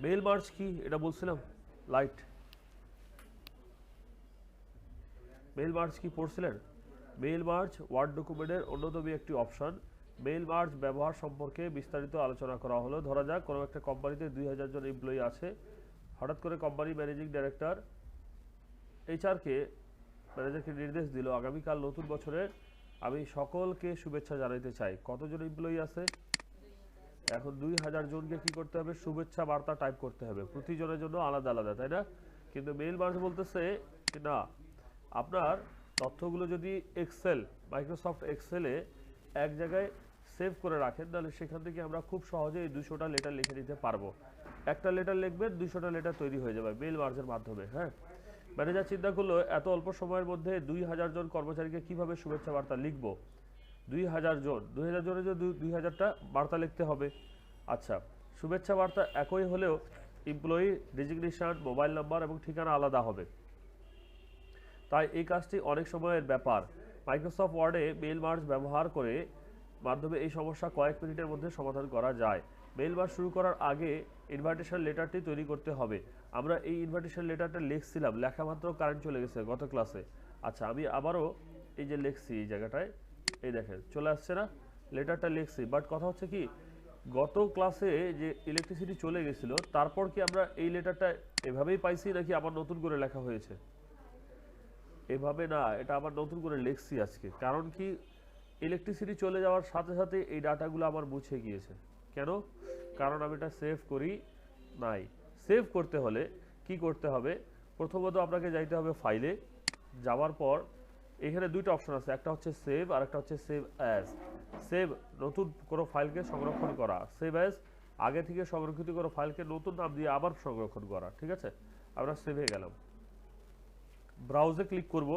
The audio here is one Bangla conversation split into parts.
মেইল মার্জ কি এটা বলছিলাম লাইট মেইল মার্জ কি পড়ছিলেন মেইল মার্জ ওয়ার্ড ডকুমেন্টের অন্যতম একটি অপশন মেইল মার্জ ব্যবহার সম্পর্কে বিস্তারিত আলোচনা করা হলো ধরা যাক কোনো একটা কোম্পানিতে 2000 জন এমপ্লয়ি আছে হঠাৎ করে কোম্পানি ম্যানেজিং ডাইরেক্টর এইচআরকে ম্যানেজারকে নির্দেশ দিল আগামীকাল নতুন বছরে আমি সকলকে শুভেচ্ছা জানাতে চাই কতজন এমপ্লয়ি আছে এখন 2000 জনকে কি করতে হবে শুভেচ্ছা বার্তা টাইপ করতে হবে প্রতিজনের জন্য আলাদা আলাদা তাই না কিন্তু মেইল মার্জ বলতেছে যে না আপনার তথ্যগুলো যদি এক্সেল মাইক্রোসফট এক্সেলে এক জায়গায় সেভ করে রাখেন তাহলে সেখান থেকে আমরা খুব সহজে এই 200টা লেটার লিখে নিতে পারবো একটা লেটার লিখবেন 200টা লেটার তৈরি হয়ে যাবে মেইল মার্জের মাধ্যমে হ্যাঁ ম্যানেজার চিন্তা করলো এত অল্প সময়ের মধ্যে 2000 জন কর্মচারীকে কিভাবে শুভেচ্ছা বার্তা লিখব 2000 জনের জন্য 2000টা বার্তা লিখতে হবে আচ্ছা শুভেচ্ছা বার্তা একই হলেও এমপ্লয়ি ডেজিগনেশন মোবাইল নাম্বার এবং ঠিকানা আলাদা হবে তাই এই কাজটি অনেক সময়ের ব্যাপার মাইক্রোসফট ওয়ার্ডে মেইল মার্জ ব্যবহার করে মাধ্যমে এই সমস্যা কয়েক মিনিটের মধ্যে সমাধান করা যায় মেইল মার্জ শুরু করার আগে ইনভাইটেশন লেটারটি তৈরি করতে হবে আমরা এই ইনভাইটেশন লেটারটা লিখছিলাম লেখা মাত্র কারেন্ট চলে গেছে গত ক্লাসে আচ্ছা আমি আবারও এই যে লিখছি এই জায়গাটায় এই দেখেন চলে আসছে না লেটারটা লিখছি বাট কথা হচ্ছে কি গত ক্লাসে যে ইলেকট্রিসিটি চলে গেছিল তারপর কি আমরা এই লেটারটা এভাবেই পাইছি নাকি আবার নতুন করে লেখা হয়েছে এভাবে না এটা আবার নতুন করে লিখছি আজকে কারণ কি ইলেকট্রিসিটি চলে যাওয়ার সাথে সাথে এই ডাটাগুলো আমার মুছে গিয়েছে কেন কারণ আমি এটা সেভ করি নাই সেভ করতে হলে কি করতে হবে প্রথমত আপনাকে যাইতে হবে ফাইলে যাওয়ার পর এখানে দুইটা অপশন আছে একটা হচ্ছে সেভ আর একটা হচ্ছে সেভ অ্যাজ সেভ নতুন কোনো ফাইলকে সংরক্ষণ করা সেভ অ্যাজ আগে থেকে সংরক্ষিত কোনো ফাইলকে নতুন নাম দিয়ে আবার সংরক্ষণ করা ঠিক আছে আমরা সেভে গেলাম ব্রাউজে ক্লিক করব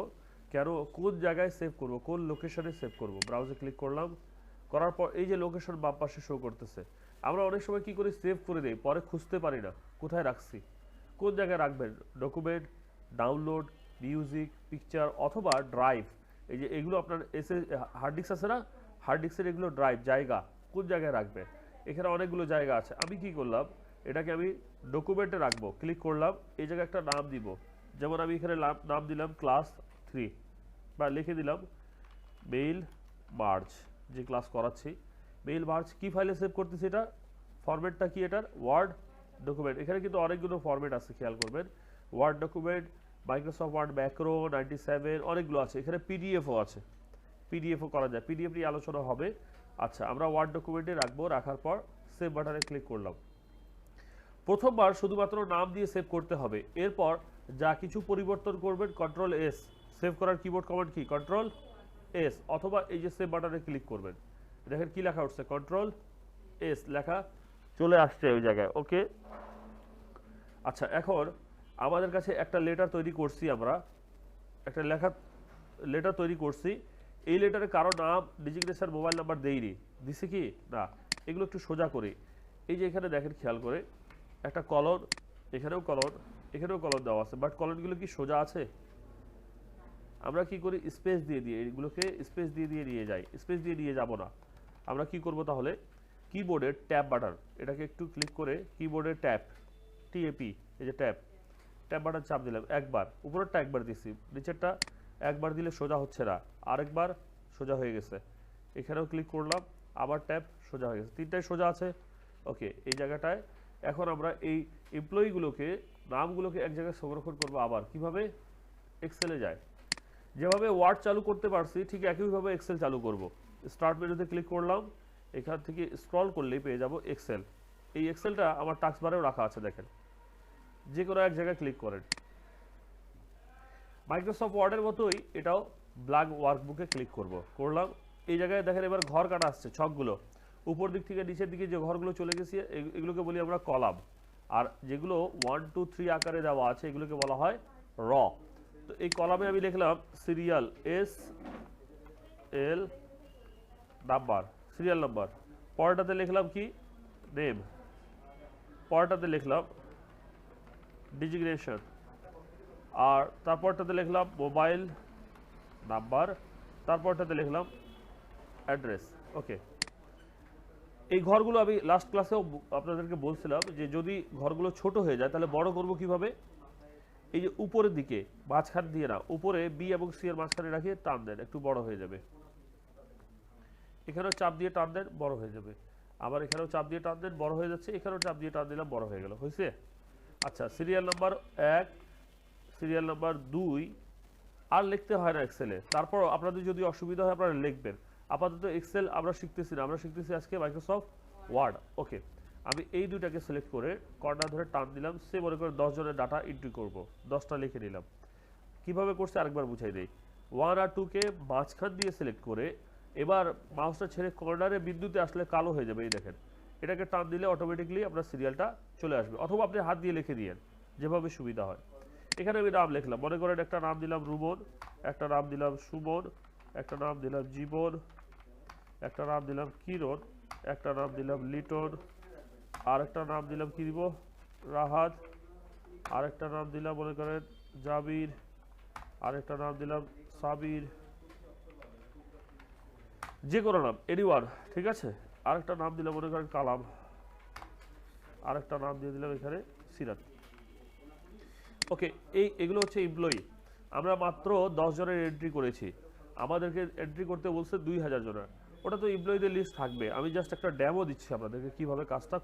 কেন কোন জায়গায় সেভ করব কোন লোকেশনে সেভ করব ব্রাউজে ক্লিক করলাম করার পর এই যে লোকেশন বাম পাশে শো করতেছে আমরা অনেক সময় কি করি সেভ করে দেই পরে খুঁজতে পারি না কোথায় রাখছি কোন জায়গায় রাখবেন ডকুমেন্ট ডাউনলোড মিউজিক পিকচার অথবা ড্রাইভ এই যে এগুলো আপনার হার্ড ডিস্ক আছে না হার্ড ডিস্কের এগুলো ড্রাইভ জায়গা কোন জায়গায় রাখবে এখানে অনেকগুলো জায়গা আছে আমি কি করলাম এটাকে আমি ডকুমেন্টে রাখবো ক্লিক করলাম এই জায়গায় একটা নাম দিব যেমন আমি এখানে নাম দিলাম ক্লাস 3 বা লিখে দিলাম মেইল মার্জ যে ক্লাস করাচ্ছি মেইল মার্জ কি ফাইলে সেভ করতেছি এটা ফরম্যাটটা কি এটার ওয়ার্ড ডকুমেন্ট এখানে কিন্তু অনেকগুলো ফরম্যাট আছে খেয়াল করবেন word document Microsoft Word macro 97 অনেকগুলো আছে এখানে পিডিএফও আছে পিডিএফও করা যায় পিডিএফ নিয়ে আলোচনা হবে আচ্ছা আমরা ওয়ার্ড ডকুমেন্টে রাখবো রাখার পর সেভ বাটনে ক্লিক করলাম প্রথমবার শুধুমাত্র নাম দিয়ে সেভ করতে হবে এরপর যা কিছু পরিবর্তন করবেন কন্ট্রোল এস সেভ করার কিবোর্ড কমান্ড কি কন্ট্রোল এস অথবা এই যে সেভ বাটনে ক্লিক করবেন দেখেন কি লেখা উঠছে কন্ট্রোল এস লেখা চলে আসছে ওই জায়গায় ওকে আচ্ছা এখন আমাদের কাছে একটা লেটার তৈরি করছি আমরা একটা লেটার তৈরি করছি এই লেটারে কারো নাম ডিজিগনেশন মোবাইল নাম্বার দেইনি দিছি কি না এগুলো একটু সোজা করি এই যে এখানে দেখেন খেয়াল করে একটা কলন এখানেও কলন দেওয়া আছে বাট কলনগুলো কি সোজা আছে আমরা কি করি স্পেস দিয়ে এগুলোকে স্পেস দিয়ে নিয়ে যাই স্পেস দিয়ে নিয়ে যাব না আমরা কি করব তাহলে কিবোর্ডের ট্যাব বাটন এটাকে একটু ক্লিক করে কিবোর্ডের ট্যাব টিএপি এই যে ট্যাব বাটন চাপ দিলাম একবার উপরেরটা একবার দিছি নিচেরটা একবার দিলে সোজা হচ্ছে না আরেকবার সোজা হয়ে গেছে এখানেও ক্লিক করলাম আবার ট্যাব সোজা হয়ে গেছে তিনটাই সোজা আছে ওকে এই জায়গাটায় এখন আমরা এই এমপ্লয়িগুলোকে নামগুলোকে এক জায়গায় সংরক্ষণ করব আবার কিভাবে এক্সেলে যায় যেভাবে ওয়ার্ড চালু করতে পারছি ঠিক একইভাবে এক্সেল চালু করব স্টার্ট মেনুতে ক্লিক করলাম এখান থেকে স্ক্রল করলেই পেয়ে যাব এক্সেল এই এক্সেলটা আমার টাস্ক বারেও রাখা আছে দেখেন যে কোনো এক জায়গায় ক্লিক করেন মাইক্রোসফট ওয়ার্ডের মতোই এটাও ব্ল্যাঙ্ক ওয়ার্কবুকে ক্লিক করলাম এই জায়গায় দেখেন এবার ঘর কাটা আসছে ছকগুলো উপর দিক থেকে নিচের দিকে যে ঘরগুলো চলে গেছে এগুলোকে বলি আমরা কলাম আর যেগুলো 1 2 3 আকারে দেওয়া আছে এগুলোকে বলা হয় র তো এই কলামে আমি লিখলাম serial S L number serial number পরেরটাতে লিখলাম কি নেম পরেরটাতে লিখলাম ডিজিগনেশন আর তারপরটাতে লিখলাম মোবাইল নাম্বার তারপরটাতে লিখলাম অ্যাড্রেস ওকে এই ঘরগুলো আমি লাস্ট ক্লাসেও আপনাদেরকে বলছিলাম যে যদি ঘরগুলো ছোট হয়ে যায় তাহলে বড় করব কিভাবে। এই যে উপরের দিকে মাঝখান দিয়ে না, উপরে বি এবং সি এর মাঝখানে রাখিয়ে টান দেন, একটু বড় হয়ে যাবে। এখানেও চাপ দিয়ে টান দেন, বড় হয়ে যাবে। আবার এখানেও চাপ দিয়ে টান দেন, বড় হয়ে যাচ্ছে। এখানেও চাপ দিয়ে টান দিলাম, বড় হয়ে গেল। হয়েছে? আচ্ছা, সিরিয়াল নাম্বার 1, সিরিয়াল নাম্বার 2 আর লিখতে হয় না এক্সেলে। তারপর আপনাদের যদি অসুবিধা হয় আপনারা লিখবেন। আপাতত এক্সেল আমরা শিখতেছি না, আমরা শিখতেছি আজকে মাইক্রোসফট ওয়ার্ড। ওকে, আমি এই দুইটাকে সিলেক্ট করে কর্নার ধরে টান দিলাম। সে মনে করে 10 জনের ডাটা এন্ট্রি করব, 10টা লিখে নিলাম। কিভাবে করছে আরেকবার বুঝাই দেই। 1 আর 2 কে মাঝখান দিয়ে সিলেক্ট করে এবার মাউসটা ছেড়ে কর্নারে বিন্দুতে আসলে কালো হয়ে যাবে। এই দেখেন, এটাকে টান দিলে অটোমেটিকলি আপনার সিরিয়ালটা চলে আসবে, অথবা আপনি হাত দিয়ে লিখে দিয়েন, যেভাবে সুবিধা হয়। এখানে আমি নাম লিখলাম, মনে করেন একটা নাম দিলাম রুমন, একটা নাম দিলাম সুমন, একটা নাম দিলাম জীবন, একটা নাম দিলাম কিরণ, একটা নাম দিলাম লিটন, আর একটা নাম দিলাম কি দিব, রাহাত, আরেকটা নাম দিলাম মনে করেন জাবির, আরেকটা নাম দিলাম সাবির, যে কোনো নাম, এনিওয়ান, ঠিক আছে। আরেকটা নাম দিলাম মনে করেন কালাম, আরেকটা নাম দিয়ে দিলাম এখানে সিরাত। ওকে, এগুলো হচ্ছে এমপ্লয়ি। আমরা মাত্র 10 জনের এন্ট্রি করেছি, আমাদেরকে এন্ট্রি করতে বলছে 2000 জনের। ওটা তো এমপ্লয়ীদের লিস্ট থাকবে, আমি জাস্ট একটা ডেমো দিচ্ছি আপনাদেরকে কিভাবে কাজটা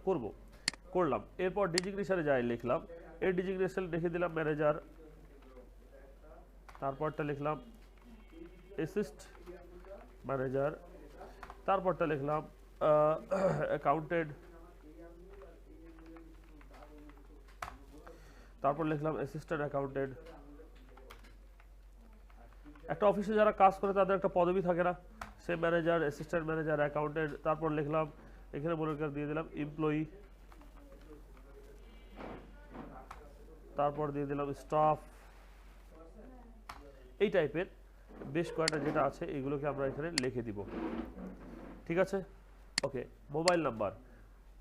করলাম। এরপর ডিজিগনেশনে যাই, লিখলাম এর ডিজিগনেশন লিখে দিলাম ম্যানেজার, তারপরটা লিখলাম অ্যাসিস্ট ম্যানেজার, তারপরটা লিখলাম অ্যাকাউন্টেন্ট, তারপর লিখলাম অ্যাসিস্ট্যান্ট অ্যাকাউন্টেন্ট। একটা অফিসে যারা কাজ করে তাদের একটা পদবি থাকে না, সে ম্যানেজার, অ্যাসিস্ট্যান্ট ম্যানেজার, অ্যাকাউন্টেন্ট। তারপর লিখলাম এখানে মনে করে দিয়ে দিলাম এমপ্লয়ি, তারপর দিয়ে দিলাম স্টাফ। এই টাইপের বেশ কয়েকটা যেটা আছে এগুলোকে আমরা এখানে লিখে দিব, ঠিক আছে। ওকে, মোবাইল নাম্বার।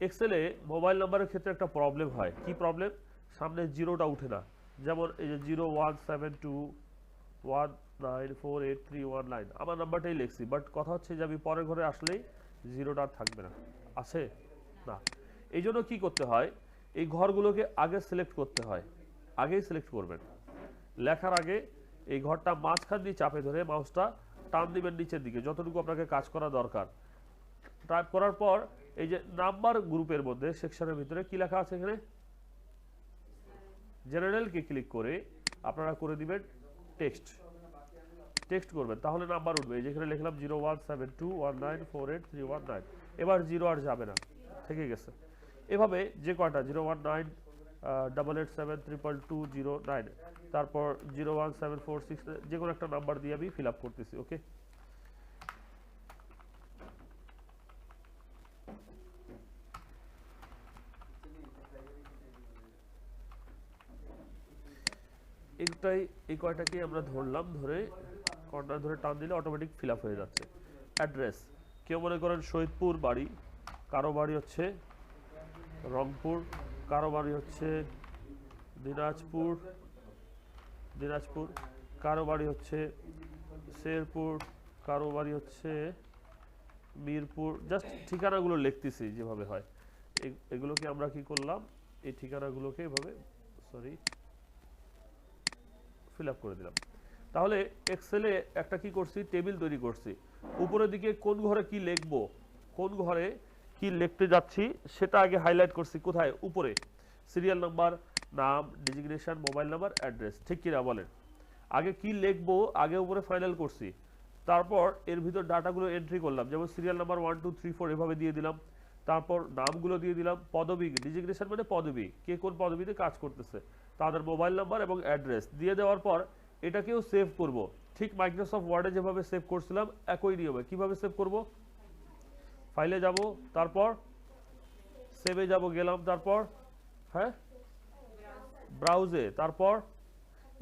এক্সেলে মোবাইল নাম্বারের ক্ষেত্রে একটা প্রবলেম হয়। কি প্রবলেম? সামনে জিরোটা উঠে না। যেমন এই যে 0172194831 আমার নাম্বারটাই লিখছি, বাট কথা হচ্ছে যে আমি পরের ঘরে আসলেই জিরোটা আর থাকবে না, আছে না। এই জন্য কী করতে হয়, এই ঘরগুলোকে আগে সিলেক্ট করতে হয়। আগেই সিলেক্ট করবেন, লেখার আগে এই ঘরটা মাঝখান দিয়ে চাপে ধরে মাউসটা টান দিবেন নিচের দিকে, যতটুকু আপনাকে কাজ করা দরকার। টাইপ করার পর এই যে নাম্বার গ্রুপের মধ্যে সেকশনের ভিতরে কি লেখা আছে, এখানে জেনারেলকে ক্লিক করে আপনারা করে দিবেন টেক্সট করবেন, তাহলে নাম্বার উঠবে। যেখানে লিখলাম 0172194831 এবার জিরো আর যাবে না, থেকে গেছে। এভাবে যে কয়টা 01988732209, তারপর 01746, যে কোনো একটা নাম্বার দিয়ে আমি ফিল আপ করতেছি। ওকে, এই কয়টাকে আমরা ধরলাম, ধরে কর্নার ধরে টান দিলে অটোমেটিক ফিল আপ হয়ে যাচ্ছে। অ্যাড্রেস, কেউ মনে করেন শহীদপুর বাড়ি, কারো বাড়ি হচ্ছে রংপুর, কারো বাড়ি হচ্ছে দিনাজপুর, কারো বাড়ি হচ্ছে শেরপুর, কারো বাড়ি হচ্ছে মিরপুর। জাস্ট ঠিকানাগুলো লিখতেছি যেভাবে হয়। এগুলোকে আমরা কি করলাম, এই ঠিকানাগুলোকে এভাবে ফিল আপ করে দিলাম। তাহলে এক্সেলে একটা কি করছি, টেবিল তৈরি করছি। উপরের দিকে কোন ঘরে কি লিখবো, কোন ঘরে কি লিখতে যাচ্ছি সেটা আগে হাইলাইট করছি। কোথায়? উপরে। সিরিয়াল নাম্বার, নাম, ডেজিগনেশন, মোবাইল নাম্বার, অ্যাড্রেস। ঠিক কিনা বলেন? আগে কি লিখবো আগে উপরে ফাইনাল করছি, তারপর এর ভিতর ডাটাগুলো এন্ট্রি করলাম। যেমন সিরিয়াল নাম্বার 1 2 3 4 এভাবে দিয়ে দিলাম। তারপর নামগুলো দিয়ে দিলাম, পদবি, ডেজিগনেশন মানে পদবি, কে কোন পদবিতে কাজ করতেছে, তাদের মোবাইল নাম্বার এবং অ্যাড্রেস দিয়ে দেওয়ার পর এটাকেও সেভ করব। ঠিক মাইক্রোসফট ওয়ার্ডে যেভাবে সেভ করছিলাম একই নিয়মে। কিভাবে সেভ করব? ফাইলে যাব, তারপর সেভে যাব, গেলাম, তারপর হ্যাঁ ব্রাউজে, তারপর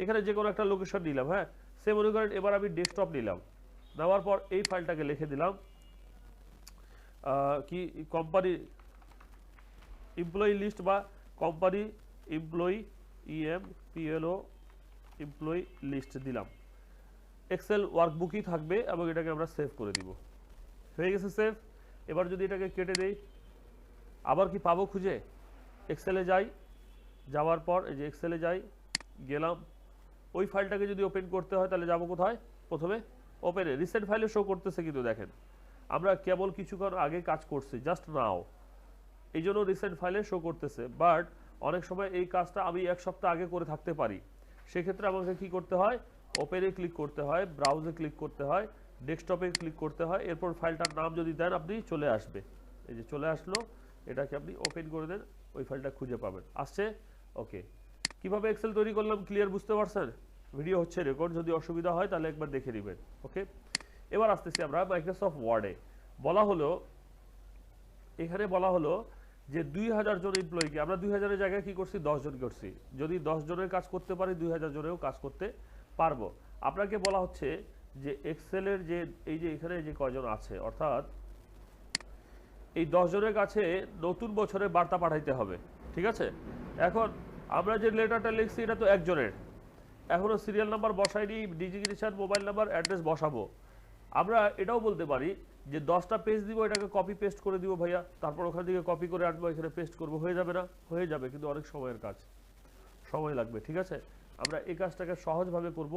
এখানে যে কোনো একটা লোকেশন নিলাম। হ্যাঁ, সে মনে করেন এবার আমি ডেস্কটপ নিলাম, নেওয়ার পর এই ফাইলটাকে লিখে দিলাম কি কোম্পানি এমপ্লয়ি লিস্ট বা company employee EMPLO employee list দিলাম। এক্সেল ওয়ার্কবুকই থাকবে এবং এটাকে আমরা সেভ করে দিব। হয়ে গেছে সেভ। এবার যদি এটাকে কেটে দেই, আবার কি পাবো খুঁজে? এক্সেলে যাই, যাওয়ার পর এই যে এক্সেলে যাই, গেলাম। ওই ফাইলটাকে যদি ওপেন করতে হয় তাহলে যাবো কোথায়? প্রথমে ওপেনে। রিসেন্ট ফাইলে শো করতেছে, কিন্তু দেখেন আমরা কেবল কিছুক্ষণ আগে কাজ করছি, জাস্ট নাও, এই জন্য রিসেন্ট ফাইলে শো করতেছে। বাট অনেক সময় এই কাজটা আমি এক সপ্তাহ আগে করে থাকতে পারি, সেক্ষেত্রে আমাকে কি করতে হয়? ওপেনে ক্লিক করতে হয়, ব্রাউজে ক্লিক করতে হয়, ডেস্কটপে ক্লিক করতে হয়, এরপর ফাইলটার নাম যদি দেন আপনি চলে আসবে। এই যে চলে আসলো, এটাকে আপনি ওপেন করে দেন, ওই ফাইলটা খুঁজে পাবেন। আসছে? ওকে। কিভাবে এক্সেল তৈরি করলাম ক্লিয়ার বুঝতে পারছেন? ভিডিও হচ্ছে রেকর্ড, যদি অসুবিধা হয় তাহলে একবার দেখে নেবেন। ওকে, এবার আসতেছি আমরা মাইক্রোসফট ওয়ার্ডে। বলা হলো, এখানে বলা হলো যে 2000 জন এমপ্লয়িকে আমরা 2000-এর জায়গায় কি করছি? 10 জন করছি। যদি 10 জনের কাজ করতে পারি, 2000 জনেও কাজ করতে পারবো। আপনাকে বলা হচ্ছে যে এক্সেলের যে এই যে এখানে যে কয়জন আছে, অর্থাৎ এই 10 জনের কাছে নতুন বছরে বার্তা পাঠাইতে হবে, ঠিক আছে? এখন আমরা যে লেটারটা লিখছি এটা তো একজনের, এখনো সিরিয়াল নাম্বার বসাইনি, ডিজিগনেশন, মোবাইল নাম্বার, অ্যাড্রেস বসাবো। আমরা এটাও বলতে পারি যে 10টা পেজ দিব, এটাকে কপি পেস্ট করে দিব ভাইয়া, তারপর ওখান থেকে কপি করে আনবো, এখানে পেস্ট করবো, হয়ে যাবে না? হয়ে যাবে, কিন্তু অনেক সময়ের কাজ, সময় লাগবে, ঠিক আছে? আমরা এই কাজটাকে সহজভাবে করব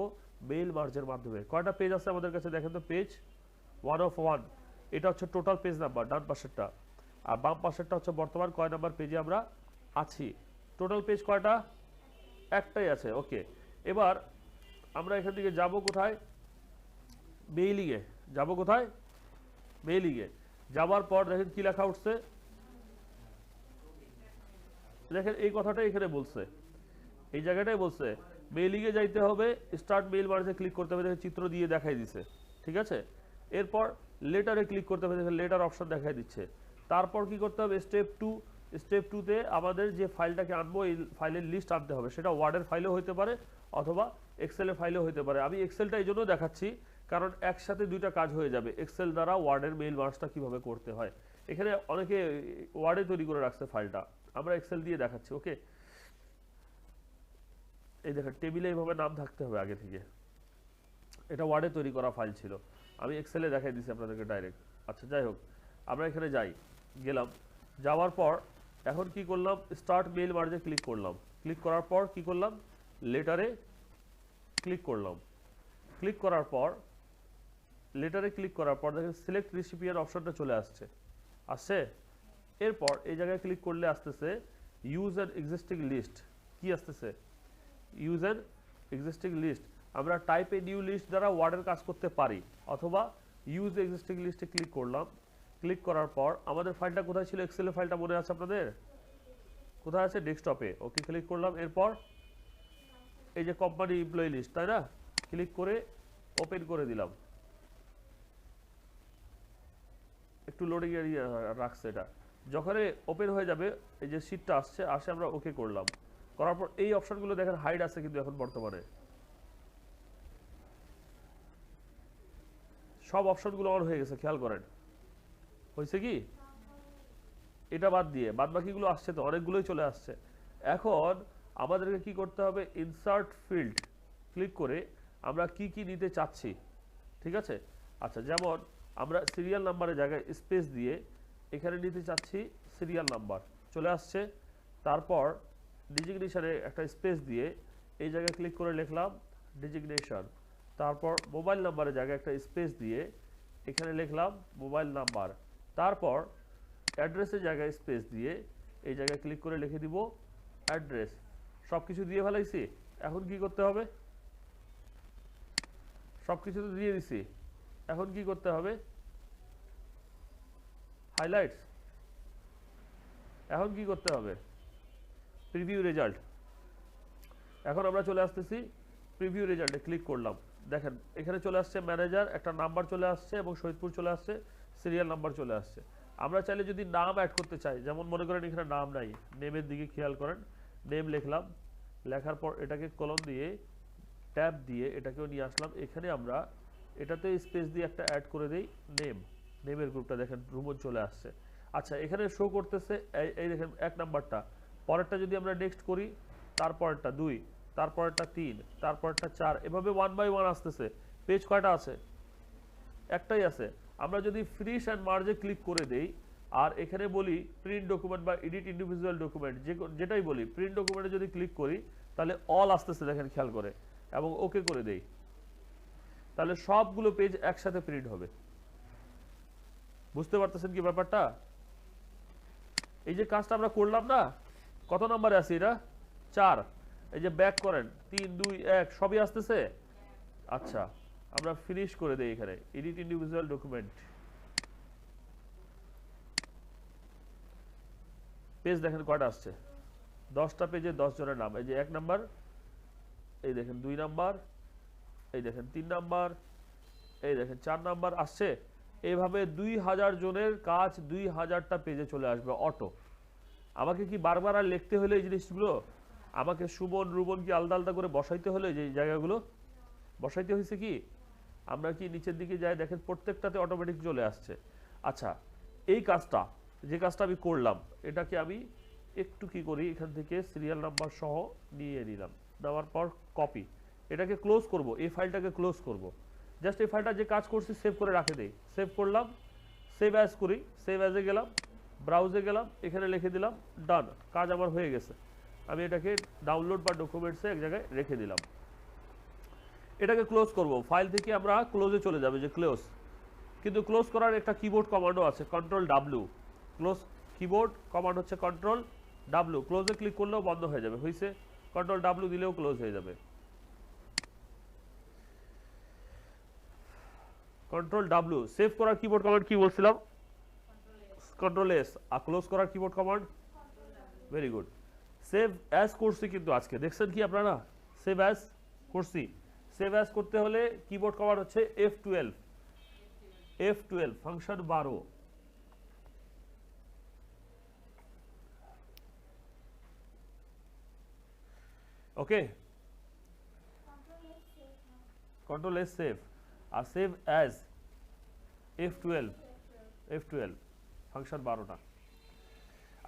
মেইল মার্জের মাধ্যমে। কয়টা পেজ আছে আমাদের কাছে দেখেন তো? পেজ 1 of 1, এটা হচ্ছে টোটাল পেজ নাম্বার, ডান পাশেরটা, আর বাম পাশেরটা হচ্ছে বর্তমান কয় নাম্বার পেজে আমরা আছি। টোটাল পেজ কয়টা? একটাই আছে। ওকে, এবার আমরা এখান থেকে যাব কোথায়? মেইলিংয়ে যাব। কোথায়? মেইলিংয়ে যাওয়ার পর দেখেন কি লেখা উঠছে, দেখেন এই কথাটা এখানে বলছে, এই জায়গাটাই বলছে মেইলিংয়ে যাইতে হবে, স্টার্ট মেইল মার্জে ক্লিক করতে হবে, দেখেন চিত্র দিয়ে দেখাই দিছে, ঠিক আছে? এরপর লেটারে ক্লিক করতে হবে, দেখেন লেটার অপশন দেখাই দিচ্ছে। তারপর কি করতে হবে? স্টেপ 2, স্টেপ 2-তে আমাদের যে ফাইলটাকে আনবো, এই ফাইলের লিস্ট আনতে হবে। সেটা ওয়ার্ডের ফাইলেও হতে পারে অথবা এক্সেলের ফাইলেও হতে পারে। আমি এক্সেলটা এই জন্য দেখাচ্ছি কারণ একসাথে দুইটা কাজ হয়ে যাবে, এক্সেল দ্বারা ওয়ার্ডের মেইল মার্জটা কিভাবে করতে হয়। এখানে অনেকে ওয়ার্ডে তৈরি করে রাখছে ফাইলটা, আমরা এক্সেল দিয়ে দেখাচ্ছি। ওকে, এই দেখেন টেবিলে এইভাবে নাম থাকতে হবে আগে থেকে, এটা ওয়ার্ডে তৈরি করা ফাইল ছিল, আমি এক্সেলে দেখাই দিচ্ছি আপনাদেরকে ডাইরেক্ট। আচ্ছা, যাই হোক, আমরা এখানে যাই, গেলাম, যাওয়ার পর এখন কি করলাম? স্টার্ট মেইল মার্জে ক্লিক করলাম, ক্লিক করার পর কি করলাম? লেটারে ক্লিক করলাম, ক্লিক করার পর লেটারে ক্লিক করার পর দেখেন সিলেক্ট রিসিপিয়েন্ট অপশনটা চলে আসছে, আসছে। এরপর এই জায়গায় ক্লিক করলে আসতেছে ইউজ অ্যান্ড এক্সিস্টিং লিস্ট। কি আসতেছে? Use and existing list. আমরা টাইপ এ নিউ লিস্ট দ্বারা ওয়ার্ডের কাজ করতে পারি, অথবা ইউজ এক্সিস্টিং লিস্টে ক্লিক করলাম, ক্লিক করার পর আমাদের ফাইলটা কোথায় ছিল? এক্সেলের ফাইলটা মনে আছে আপনাদের? কোথায় আছে? ডেস্কটপে। ওকে, ক্লিক করলাম, এরপর এই যে কোম্পানি এমপ্লয়ি লিস্ট, তাই না? ক্লিক করে ওপেন করে দিলাম, একটু লোডিং এরিয়া রাখছে এটা, যখন ওপেন হয়ে যাবে এই যে শীটটা আসে আমরা ওকে করলাম, করার পর এই অপশনগুলো দেখেন হাইড আছে কিন্তু এখন বর্তমানে সব অপশনগুলো অন হয়ে গেছে, খেয়াল করেন। হয়েছে কি? এটা বাদ দিয়ে বাদ বাকিগুলো আসছে, তো অনেকগুলোই চলে আসছে। এখন আমাদেরকে কি করতে হবে? ইনসার্ট ফিল্ড ক্লিক করে আমরা কি কি নিতে চাচ্ছি, ঠিক আছে? আচ্ছা, যেমন আমরা সিরিয়াল নাম্বারের জায়গায় স্পেস দিয়ে এখানে নিতে চাচ্ছি সিরিয়াল নাম্বার, চলে আসছে। তারপর ডিজিগনেশনে একটা স্পেস দিয়ে এই জায়গায় ক্লিক করে লিখলাম ডিজিগনেশন। তারপর মোবাইল নাম্বারের জায়গায় একটা স্পেস দিয়ে এখানে লিখলাম মোবাইল নাম্বার। তারপর অ্যাড্রেসের জায়গায় স্পেস দিয়ে এই জায়গায় ক্লিক করে লিখে দিব অ্যাড্রেস। সব কিছু দিয়ে ফেলাইছি, এখন কি করতে হবে? সব কিছু তো দিয়ে দিছি, এখন কি করতে হবে? হাইলাইটস। এখন কি করতে হবে? Preview result. এখন আমরা চলে আসতেছি প্রিভিউ রেজাল্টে ক্লিক করলাম, দেখেন এখানে চলে আসছে ম্যানেজার, একটা নাম্বার চলে আসছে এবং শহীদপুর চলে আসছে, সিরিয়াল নাম্বার চলে আসছে। আমরা চাইলে যদি নাম অ্যাড করতে চাই, যেমন মনে করেন এখানে নাম নাই, নেমের দিকে খেয়াল করেন, নেম লিখলাম, লেখার পর এটাকে কলম দিয়ে ট্যাব দিয়ে এটাকেও নিয়ে আসলাম, এখানে আমরা এটাতে স্পেস দিয়ে একটা অ্যাড করে দেই নেম, নেমের গ্রুপটা দেখেন রুমন চলে আসছে। আচ্ছা, এখানে শো করতেছে এই দেখেন এক নাম্বারটা, পরেরটা যদি আমরা নেক্সট করি, তারপরেরটা 2, তারপরেরটা 3, তারপরেরটা 4, এভাবে 1 বাই 1 আসতেছে। পেজ কয়টা আছে? একটাই আছে। আমরা যদি ফিনিশ অ্যান্ড মার্জে ক্লিক করে দেই আর এখানে বলি প্রিন্ট ডকুমেন্ট বা এডিট ইন্ডিভিজুয়াল ডকুমেন্ট যেটাই বলি প্রিন্ট ডকুমেন্টে যদি ক্লিক করি তাহলে অল আসতেছে, দেখেন খেয়াল করে, এবং ওকে করে দেই, তাহলে সবগুলো পেজ একসাথে প্রিন্ট হবে। বুঝতে পারতেছেন কি ব্যাপারটা? এই যে কাজটা আমরা করলাম না, কত নম্বরে আছে এটা? 4। এই যে ব্যাক করেন 3 2 1 সবই আসতেছে। আচ্ছা, আমরা ফিনিশ করে দেই এখানে এডিট ইন্ডিভিজুয়াল ডকুমেন্ট। পেজ দেখেন কয়টা আসছে, 10টা পেজে 10 জনের নাম। এই যে 1 নাম্বার, এই দেখেন 2 নাম্বার, এই দেখেন 3 নাম্বার, এই দেখেন 4 নাম্বার আসছে। এইভাবে 2000 জনের কাজ 2000টা পেজে চলে আসবে অটো। আমাকে কি বারবার আর লিখতে হলে এই জিনিসগুলো? আমাকে সুমন রুবন কি আলাদা আলাদা করে বসাইতে হলে যে জায়গাগুলো বসাইতে হয়েছে কি? আমরা কি নিচের দিকে যাই, দেখেন প্রত্যেকটাতে অটোমেটিক চলে আসছে। আচ্ছা, এই কাজটা যে কাজটা আমি করলাম এটাকে আমি একটু কি করি, এখান থেকে সিরিয়াল নাম্বার সহ নিয়ে নিলাম, নেওয়ার পর কপি, এটাকে ক্লোজ করব, এই ফাইলটাকে ক্লোজ করব। জাস্ট এই ফাইলটা যে কাজ করছি সেভ করে রাখে দেই, সেভ করলাম, সেভ অ্যাজ করি, সেভ অ্যাজে গেলাম, ব্রাউজে গেলাম, এখানে লিখে দিলাম ডান, কাজ আমার হয়ে গেছে। আমি এটাকে ডাউনলোড বা ডকুমেন্টসে এক জায়গায় রেখে দিলাম। এটাকে ক্লোজ করব, ফাইল থেকে আমরা ক্লোজে চলে যাবে, যে ক্লোজ। কিন্তু ক্লোজ করার একটা কিবোর্ড কমান্ডও আছে, control W. Close keyboard command হচ্ছে কন্ট্রোল ডাব্লিউ। ক্লোজে ক্লিক করলেও বন্ধ হয়ে যাবে, হয়েছে? কন্ট্রোল ডাব্লিউ দিলেও ক্লোজ হয়ে যাবে। Control W. সেভ করার কিবোর্ড কমান্ড কি বলছিলাম? Control S. আর ক্লোজ করার keyboard command? Very good. Save as করছি কিন্তু আজকে, দেখছেন কি আপনারা? সেভ অ্যাজ করছি। সেভ অ্যাজ করতে হলে কিবোর্ড কমান্ড হচ্ছে F12। F12 function 12। Okay, control S save, আর সেভ অ্যাজ F12 ফাংশন 12টা।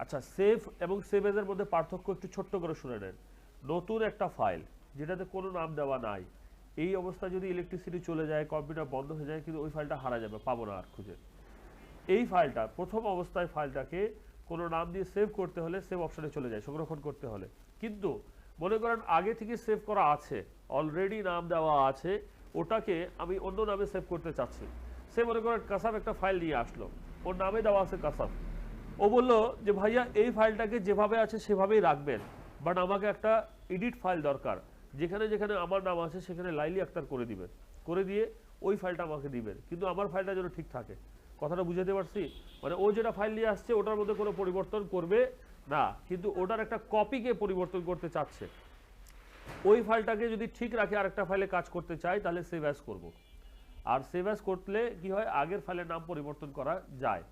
আচ্ছা, সেভ এবং সেভ এর মধ্যে পার্থক্য একটু ছোট্ট করে শুনে নেন। নতুন একটা ফাইল যেটাতে কোনো নাম দেওয়া নাই, এই অবস্থায় যদি ইলেকট্রিসিটি চলে যায়, কম্পিউটার বন্ধ হয়ে যায়, কিন্তু ওই ফাইলটা হারা যাবে, পাবো না আর খুঁজে। এই ফাইলটা প্রথম অবস্থায় ফাইলটাকে কোনো নাম দিয়ে সেভ করতে হলে সেভ অপশনে চলে যায়, সংরক্ষণ করতে হলে। কিন্তু মনে করেন আগে থেকে সেভ করা আছে, অলরেডি নাম দেওয়া আছে, ওটাকে আমি অন্য নামে সেভ করতে চাচ্ছি। সে মনে করেন কাসাব একটা ফাইল নিয়ে আসলো, ওর নামে দেওয়া আছে কাসাব। ও বললো যে ভাইয়া এই ফাইলটাকে যেভাবে আছে সেভাবেই রাখবেন, বাট আমাকে একটা এডিট ফাইল দরকার, যেখানে যেখানে আমার নাম আছে সেখানে লাইলি আক্তার করে দিবেন, করে দিয়ে ওই ফাইলটা আমাকে দিবেন, কিন্তু আমার ফাইলটা যেন ঠিক থাকে। কথাটা বুঝাতে পারছি? মানে ও যেটা ফাইল নিয়ে আসছে ওটার মধ্যে কোনো পরিবর্তন করবে না, কিন্তু ওটার একটা কপিকে পরিবর্তন করতে চাচ্ছে। ওই ফাইলটাকে যদি ঠিক রাখে আরেকটা ফাইলে কাজ করতে চাই তাহলে সেভ অ্যাজ করব। আর সেভ অ্যাজ করলে কি হয়, আগের ফাইলের নাম পরিবর্তন করা যায়।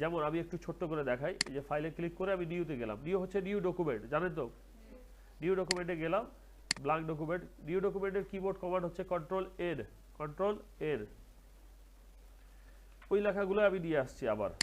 যেমন আমি একটু ছোট্ট করে দেখাই, যে ফাইলে ক্লিক করে আমি নিউতে গেলাম, নিউ হচ্ছে নিউ ডকুমেন্ট, জানেন তো? নিউ ডকুমেন্টে গেলাম, ব্ল্যাঙ্ক ডকুমেন্ট। নিউ ডকুমেন্টের কিবোর্ড কমান্ড হচ্ছে কন্ট্রোল এর, কন্ট্রোল এর। ওই লেখাগুলো আমি দিয়ে আসছি আবার।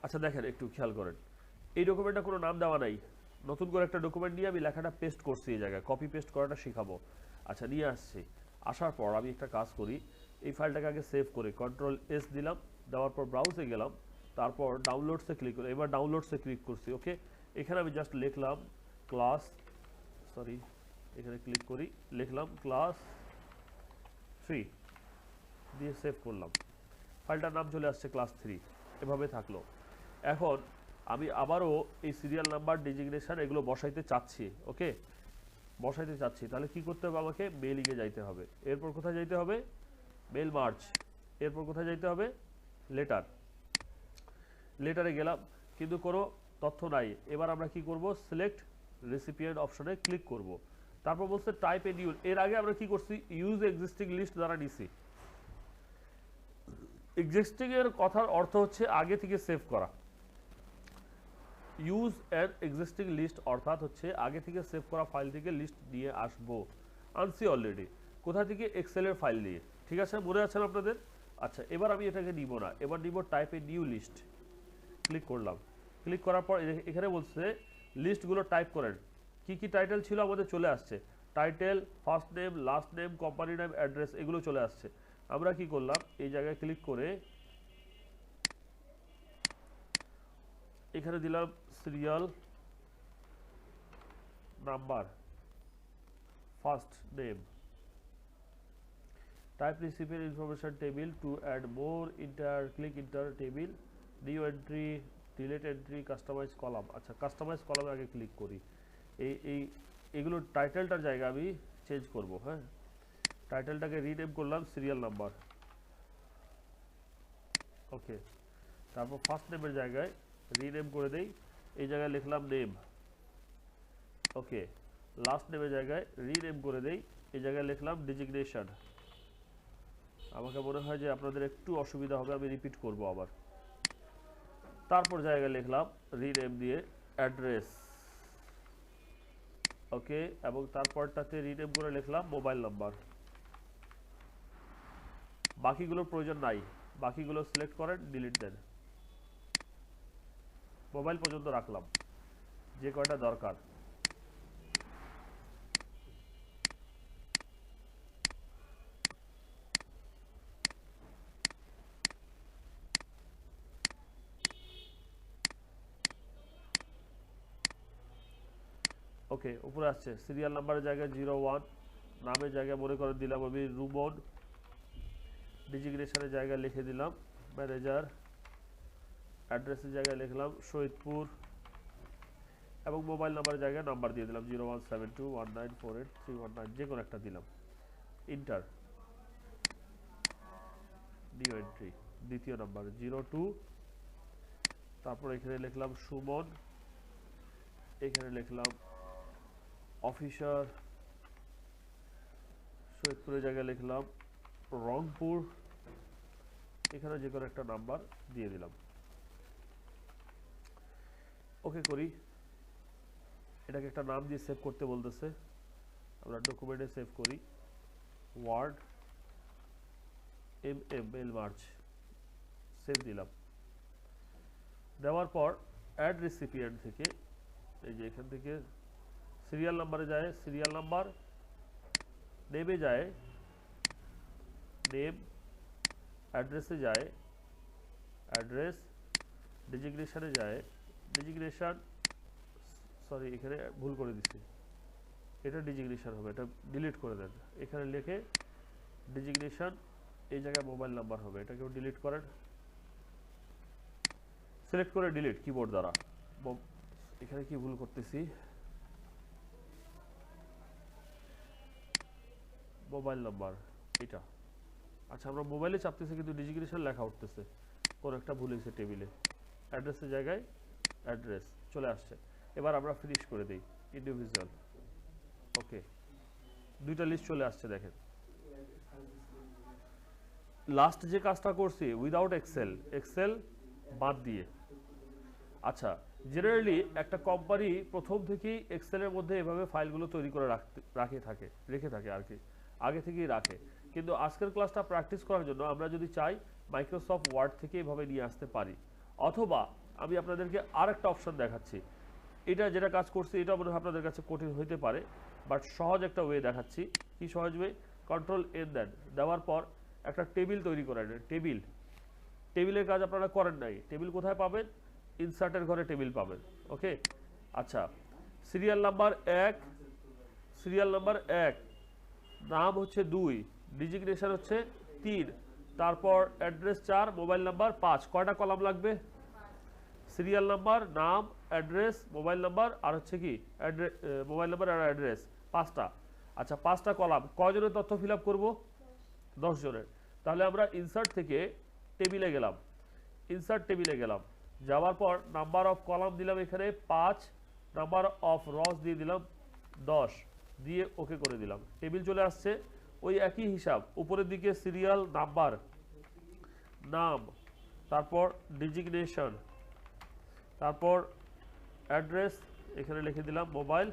আচ্ছা দেখেন, একটু খেয়াল করেন, এই ডকুমেন্টটা কোনো নাম দেওয়া নাই, নতুন করে একটা ডকুমেন্ট নিয়ে আমি লেখাটা পেস্ট করছি এই জায়গায়, কপি পেস্ট করাটা শিখাবো। আচ্ছা, নিয়ে আসছি, আসার পর আমি একটা কাজ করি, এই ফাইলটাকে আগে সেভ করি, কন্ট্রোল এস দিলাম, দেওয়ার পর ব্রাউজে গেলাম, তারপর ডাউনলোডসে ক্লিক করি, এবার ডাউনলোডসে ক্লিক করছি। ওকে, এখানে আমি জাস্ট লিখলাম ক্লাস, সরি এখানে ক্লিক করি, লিখলাম ক্লাস 3 দিয়ে সেভ করলাম, ফাইলটার নাম চলে আসছে ক্লাস 3। এভাবে থাকলো। এখন আমি আবারও এই সিরিয়াল নাম্বার, ডেজিগনেশন এগুলো বসাইতে চাচ্ছি। ওকে, বসাইতে চাচ্ছি, তাহলে কি করতে হবে, আমাকে মেইলিংয়ে যাইতে হবে। এরপর কোথায় যাইতে হবে? Mail merge. এরপর কোথায় যাইতে হবে? লেটার। লেটারে গেলাম, কিন্তু কোনো তথ্য নাই। এবার আমরা কি করব, সিলেক্ট রেসিপিয়েন্ট অপশনে ক্লিক করব। তারপর বলছে টাইপ এন্ড ইউজ। এর আগে আমরা কি করছি, ইউজ এক্সিস্টিং লিস্ট দ্বারা নিছি। এক্সিস্টিং এর কথার অর্থ হচ্ছে আগে থেকে সেভ করা। ইউজ অ্যান এক্সিস্টিং লিস্ট অর্থাৎ হচ্ছে আগে থেকে সেভ করা ফাইল থেকে লিস্ট নিয়ে আসবো। আনসি অলরেডি কোথা থেকে, এক্সেলের ফাইল নিয়ে। ঠিক আছে, মনে আছে আপনাদের? আচ্ছা, এবার আমি এটাকে নিব না, এবার নিব type a new list. Click করলাম, ক্লিক করার পর এখানে বলছে লিস্টগুলো টাইপ করেন। কি কি টাইটেল ছিল আমাদের চলে আসছে, title, first name, last name, company name, address, এগুলো চলে আসছে। আমরা কি করলাম, এই জায়গায় ক্লিক করে এখানে দিলাম serial number, first name, type recipient information table to add more enter, click enter table, new entry, delete entry, customize column। আচ্ছা, কাস্টমাইজ কলামে আগে ক্লিক করি। এইগুলো টাইটেলটার জায়গা আমি চেঞ্জ করব। হ্যাঁ, টাইটেলটাকে রিনেম করলাম সিরিয়াল নাম্বার। ওকে, তারপর ফার্স্ট নেমের জায়গায় রিনেম করে দেই, এই জায়গায় লিখলাম নেম। ওকে, লাস্ট নেমের জায়গায় রিনেম করে দেই, এই জায়গায় লিখলাম ডিজিগনেশন। আমাকে মনে হয় যে আপনাদের একটু অসুবিধা হবে, আমি রিপিট করব আবার। তারপর জায়গায় লিখলাম রিনেম দিয়ে অ্যাড্রেস। ওকে, এবং তারপরটাতে রিনেম করে লিখলাম মোবাইল নাম্বার। বাকিগুলোর প্রয়োজন নাই, বাকিগুলো সিলেক্ট করেন, ডিলিট দেন। মোবাইল পর্যন্ত রাখলাম, যে কয়টা দরকার। ওকে, উপরে আসছে সিরিয়াল নাম্বারের জায়গায় 01, নামের জায়গায় মনে করে দিলাম আমি রুমন, ডিজিগনেশনের জায়গায় লিখে দিলাম ম্যানেজার, অ্যাড্রেসের জায়গায় লিখলাম শহীদপুর, এবং মোবাইল নাম্বারের জায়গায় নাম্বার দিয়ে দিলাম 0172194831, যে কোনো একটা দিলাম। ইন্টার, নিউ এন্ট্রি, দ্বিতীয় নাম্বার 02, তারপর এখানে লিখলাম সুমন, এখানে লিখলাম অফিসার, শহীদপুরের জায়গায় লিখলাম রংপুর, এখানে যে কোনো একটা নাম্বার দিয়ে দিলাম। ওকে করি, এটাকে একটা নাম দিয়ে সেভ করতে বলতেছে, আমরা ডকুমেন্টে সেভ করি, ওয়ার্ড মেল মার্চ, সেভ দিলাম। দেওয়ার পর অ্যাড রিসিপিয়েন্ট থেকে এই যে এখান থেকে সিরিয়াল নাম্বারে যায় সিরিয়াল নাম্বার, নেমে যায় নেম, অ্যাড্রেসে যায় অ্যাড্রেস, ডিজিগনেশনে যায় ডিজিগনেশন, সরি এখানে ভুল করে দিচ্ছি, এটা ডিজিগনেশন হবে, এটা ডিলিট করে দেন। এখানে লিখে ডিজিগনেশন, এই জায়গায় মোবাইল নাম্বার হবে, এটাকেও ডিলিট করেন, সিলেক্ট করে ডিলিট কিবোর্ড দ্বারা। এখানে কি ভুল করতেছি, মোবাইল নাম্বার এটা, আচ্ছা আমরা মোবাইলে চাপতেছি কিন্তু ডিজিগনেশন লেখা উঠতেছে, কোন একটা ভুল হয়েছে টেবিলে। অ্যাড্রেসের জায়গায় অ্যাড্রেস চলে আসছে। এবার আমরা ফিনিশ করে দেই ইন্ডিভিজুয়াল। ওকে, দুইটা লিস্ট চলে আসছে দেখেন। লাস্ট যে কাজটা করছি উইদাউট এক্সেল, এক্সেল বাদ দিয়ে। আচ্ছা, জেনারেলি একটা কোম্পানি প্রথম থেকেই এক্সেলের মধ্যে এভাবে ফাইলগুলো তৈরি করে রেখে থাকে আর কি, আগে থেকেই রাখে। কিন্তু আজকের ক্লাসটা প্র্যাকটিস করার জন্য আমরা যদি চাই মাইক্রোসফট ওয়ার্ড থেকে এভাবে নিয়ে আসতে পারি, অথবা আমি আপনাদেরকে আর একটা অপশন দেখাচ্ছি। এটা যেটা কাজ করছি এটা মনে হয় আপনাদের কাছে কঠিন হইতে পারে, বাট সহজ একটা ওয়ে দেখাচ্ছি। কি সহজ ওয়ে, কন্ট্রোল এন দেন, দেওয়ার পর একটা টেবিল তৈরি করেন। টেবিলের কাজ আপনারা করেন নাই, টেবিল কোথায় পাবেন, ইনসার্টের ঘরে টেবিল পাবেন। ওকে, আচ্ছা সিরিয়াল নাম্বার 1, সিরিয়াল নাম্বার 1, নাম হচ্ছে 2, ডিজিগনেশন হচ্ছে 3, তারপর অ্যাড্রেস 4, মোবাইল নাম্বার 5। কয়টা কলাম লাগবে, সিরিয়াল নাম্বার, নাম, অ্যাড্রেস, মোবাইল নাম্বার, আর হচ্ছে কি মোবাইল নাম্বার আর অ্যাড্রেস, 5টা। আচ্ছা 5টা কলাম, কয়জনের তথ্য ফিল আপ করবো, 10 জনের। তাহলে আমরা ইনসার্ট থেকে টেবিলে গেলাম, ইনসার্ট টেবিলে গেলাম, যাওয়ার পর নাম্বার অফ কলাম দিলাম এখানে 5, নাম্বার অফ রস দিয়ে দিলাম 10, দিয়ে ওকে করে দিলাম। টেবিল চলে আসছে। ওই একই হিসাব উপরের দিকে সিরিয়াল নাম্বার, নাম, তারপর ডিজিগনেশন, তারপর অ্যাড্রেস এখানে লিখে দিলাম, মোবাইল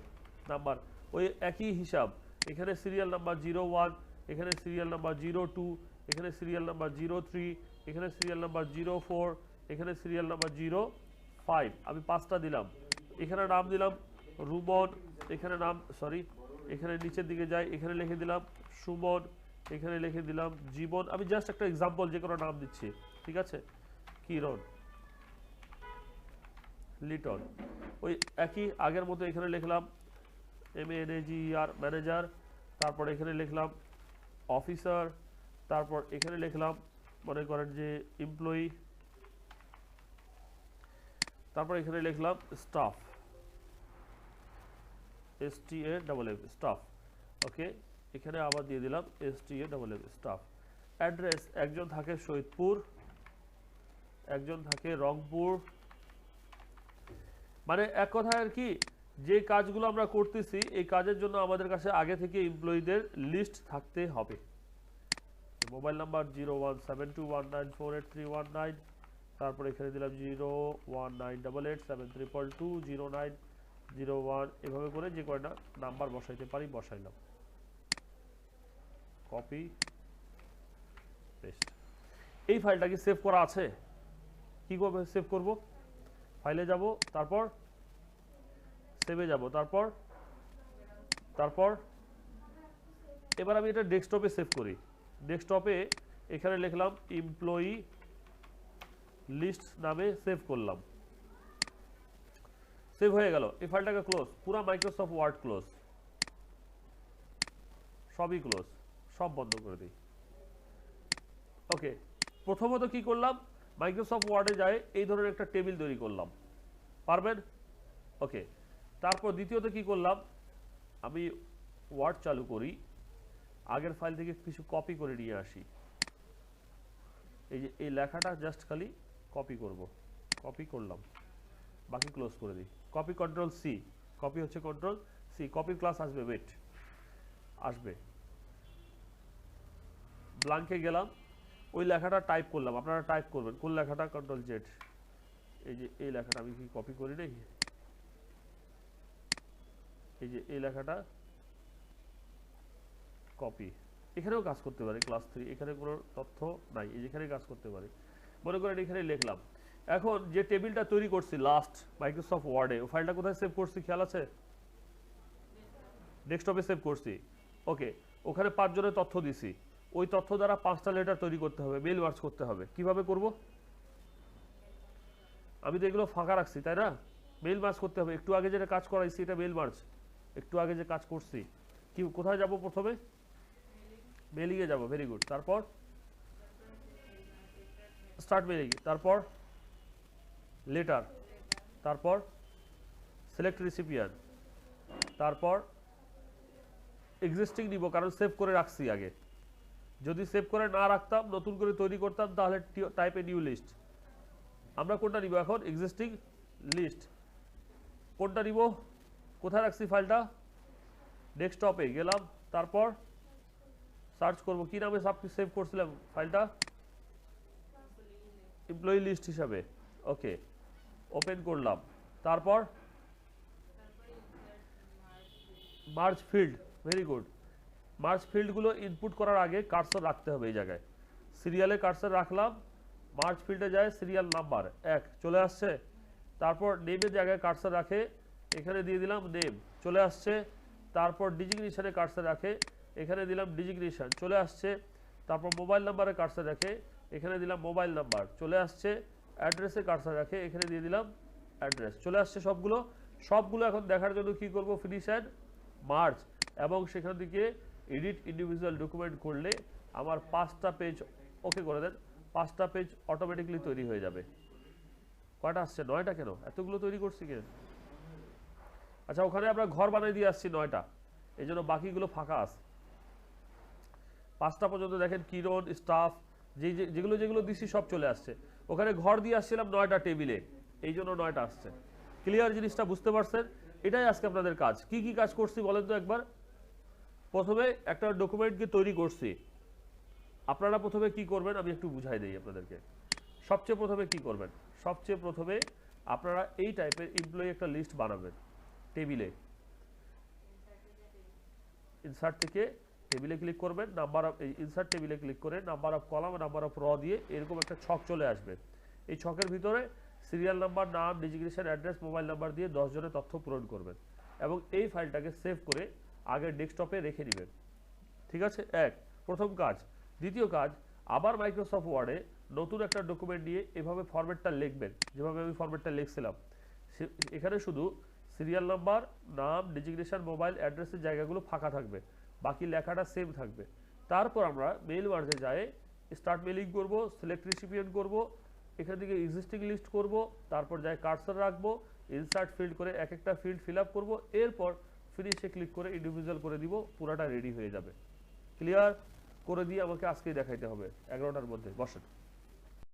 নাম্বার ওই একই হিসাব, এখানে সিরিয়াল নাম্বার 01, এখানে সিরিয়াল নাম্বার 02, এখানে সিরিয়াল নাম্বার 03, এখানে সিরিয়াল নাম্বার 04, এখানে সিরিয়াল নাম্বার 05, আমি 5টা দিলাম। এখানে নাম দিলাম রুমন, এখানে নাম সরি এখানে নিচের দিকে যাই, এখানে লিখে দিলাম সুমন, এখানে লিখে দিলাম জীবন, আমি জাস্ট একটা এক্সাম্পল যে কোনো নাম দিচ্ছি, ঠিক আছে, কিরণ, লিটন, ওই একই আগের মতো এখানে লিখলাম MANAGER ম্যানেজার, তারপর এখানে লিখলাম অফিসার, তারপর এখানে লিখলাম মনে করেন যে এমপ্লয়ি, তারপর এখানে লিখলাম স্টাফ, STAFF স্টাফ, ওকে, এখানে আবার দিয়ে দিলাম STAFF স্টাফ। অ্যাড্রেস একজন থাকে শহীদপুর, একজন থাকে রংপুর, মানে এক কথায় আর কি যে কাজগুলো আমরা করতেছি এই কাজের জন্য আমাদের কাছে আগে থেকে এমপ্লয়ীদের লিস্ট থাকতে হবে। মোবাইল নাম্বার 01721948319, তারপর এখানে দিলাম 0198873220901, এভাবে করে যে কয়টা নাম্বার বসাইতে পারি বসাইলাম, কপি পেস্ট। এই ফাইলটা কি সেভ করা আছে? কি করবে, সেভ করব, ফাইলে যাব, তারপর সেভে যাব, তারপর এবার আমি এটা ডেস্কটপে সেভ করি। ডেস্কটপে এখানে লিখলাম এমপ্লয়ি লিস্ট নামে সেভ করলাম, সেভ হয়ে গেল। এই ফাইলটাকে ক্লোজ, পুরো মাইক্রোসফট ওয়ার্ড ক্লোজ, সবই ক্লোজ, সব বন্ধ করে দিই। ওকে, প্রথমত কি করলাম, মাইক্রোসফট ওয়ার্ডে যায় এই ধরনের একটা টেবিল তৈরি করলাম, পারবেন? ওকে, তারপর দ্বিতীয়ত কি করলাম, আমি ওয়ার্ড চালু করি, আগের ফাইল থেকে কিছু কপি করে নিয়ে আসি, এই যে এই লেখাটা জাস্ট খালি কপি করব, কপি করলাম, বাকি ক্লোজ করে দিই। কপি কন্ট্রোল সি, কপি হচ্ছে কন্ট্রোল সি, কপির ক্লাস আসবে, ওয়েট আসবে, ব্ল্যাঙ্কে গেলাম, ওই লেখাটা টাইপ করলাম, আপনারা টাইপ করবেন কোন লেখাটা, কন্ট্রোল জেড, এই যে এই লেখাটা আমি কি কপি করি নাই, এই যে এই লেখাটা কপি, এখানেও কাজ করতে পারে, ক্লাস 3, এখানে কোনো তথ্য নাই, এখানে কাজ করতে পারে, মনে করেন এখানে লিখলাম। এখন যে টেবিলটা তৈরি করছি লাস্ট মাইক্রোসফট ওয়ার্ডে, ও ফাইলটা কোথায় সেভ করছি খেয়াল আছে? ডেস্কটপে সেভ করছি, ওকে, ওখানে 5 জনের তথ্য দিছি, ওই তথ্য দ্বারা 5টা লেটার তৈরি করতে হবে, মেল মার্জ করতে হবে। কিভাবে করব, আমি তো এগুলো ফাঁকা রাখছি তাই না, মেল মার্জ করতে হবে। একটু আগে যেটা কাজ করাইছি এটা মেল মার্জ, একটু আগে যে কাজ করছি, কি কোথায় যাব, প্রথমে মেলিংয়ে যাব, ভেরি গুড, তারপর স্টার্ট মেলিং, তারপর লেটার, তারপর সিলেক্ট রিসিপিয়েন্ট, তারপর এক্সিস্টিং নিব কারণ সেভ করে রাখছি আগে, যদি সেভ করে না রাখতাম নতুন করে তৈরি করতাম তাহলে টাইপ এ নিউ লিস্ট। আমরা কোনটা নিব এখন, এক্সিস্টিং লিস্ট, কোনটা নিব, কোথায় রাখছি ফাইলটা, ডেস্কটপে গেলাম, তারপর সার্চ করব কি নামে সেভ করছিলাম ফাইলটা, এমপ্লয়ি লিস্ট হিসাবে, ওকে, ওপেন করলাম, তারপর merge field, very good, merge ফিল্ডগুলো ইনপুট করার আগে কার্সর রাখতে হবে, এই জায়গায় সিরিয়ালে কার্সর রাখলাম, মার্জ ফিল্ডে যায় সিরিয়াল নাম্বার 1 চলে আসছে, তারপর নেমের জায়গায় কার্সর রাখে, এখানে দিয়ে দিলাম নেম, চলে আসছে, তারপর ডিজিগনেশনে কার্সর রাখে, এখানে দিলাম ডিজিগনেশন, চলে আসছে, তারপর মোবাইল নাম্বারে কার্সর রাখে, এখানে দিলাম মোবাইল নাম্বার, চলে আসছে, অ্যাড্রেসে কার্সর রাখে, এখানে দিয়ে দিলাম অ্যাড্রেস, চলে আসছে সবগুলো এখন দেখার জন্য কি করব, ফিনিশ অ্যান্ড মার্জ, এবং সেখান থেকে এডিট ইন্ডিভিজুয়াল ডকুমেন্ট করলে আমার 5টা পেজ, ওকে করে দেন, 5টা পেজ অটোমেটিকলি তৈরি হয়ে যাবে। কয়টা আসছে, 9টা, কেন এতগুলো তৈরি করছি কেন? আচ্ছা, ওখানে আমরা ঘর বানিয়ে দিয়ে আসছি 9টা, এই জন্য বাকিগুলো ফাঁকা আছে। 5টা পর্যন্ত দেখেন কিরণ, স্টাফ, যেগুলো দিছি সব চলে আসছে, ওখানে ঘর দিয়ে আসছিলাম 9টা টেবিলে, এই জন্য 9টা আসছে। ক্লিয়ার, জিনিসটা বুঝতে পারছেন? এটাই আজকে আপনাদের কাজ। কি কি কাজ করছি বলেন তো একবার। প্রথমে একটা ডকুমেন্টকে তৈরি করছি, আপনারা প্রথমে কি করবেন আমি একটু বুঝাই দিই আপনাদেরকে। সবচেয়ে প্রথমে কি করবেন, সবচেয়ে প্রথমে আপনারা এই টাইপের এমপ্লয়ি একটা লিস্ট বানাবেন টেবিলে। ইনসার্ট থেকে টেবিলে ক্লিক করবেন, নাম্বার অফ ইনসার্ট টেবিলে ক্লিক করে number of column number of র দিয়ে এরকম একটা ছক চলে আসবে। এই ছকের ভিতরে সিরিয়াল নাম্বার, নাম, ডেজিগনেশন, অ্যাড্রেস, মোবাইল নাম্বার দিয়ে 10 জনের তথ্য পূরণ করবেন এবং এই ফাইলটাকে সেভ করে আগের ডেস্কটপে রেখে দিবেন। ঠিক আছে, প্রথম কাজ। দ্বিতীয় কাজ, আবার মাইক্রোসফট ওয়ার্ডে নতুন একটা ডকুমেন্ট নিয়ে এভাবে ফরম্যাটটা লিখবেন যেভাবে আমি ফরম্যাটটা লিখছিলাম। এখানে শুধু সিরিয়াল নাম্বার, নাম, ডেজিগনেশন, মোবাইল, অ্যাড্রেসের জায়গাগুলো ফাঁকা থাকবে, বাকি লেখাটা সেম থাকবে। তারপর আমরা মেইল মার্জে যাই স্টার্ট মেইলিং করব, সিলেক্ট রিসিপিয়েন্ট করব, এখান থেকে এক্সিস্টিং লিস্ট করব, তারপর যাই কার্সর রাখবো, ইনসার্ট ফিল্ড করে এক একটা ফিল্ড ফিল আপ করবো, এরপর ফিনিশে ক্লিক করে ইন্ডিভিজুয়াল করে দিব, পুরাটা রেডি হয়ে যাবে। ক্লিয়ার করে দিয়ে আমাকে আজকেই দেখাইতে হবে 11টার মধ্যে। বসেন।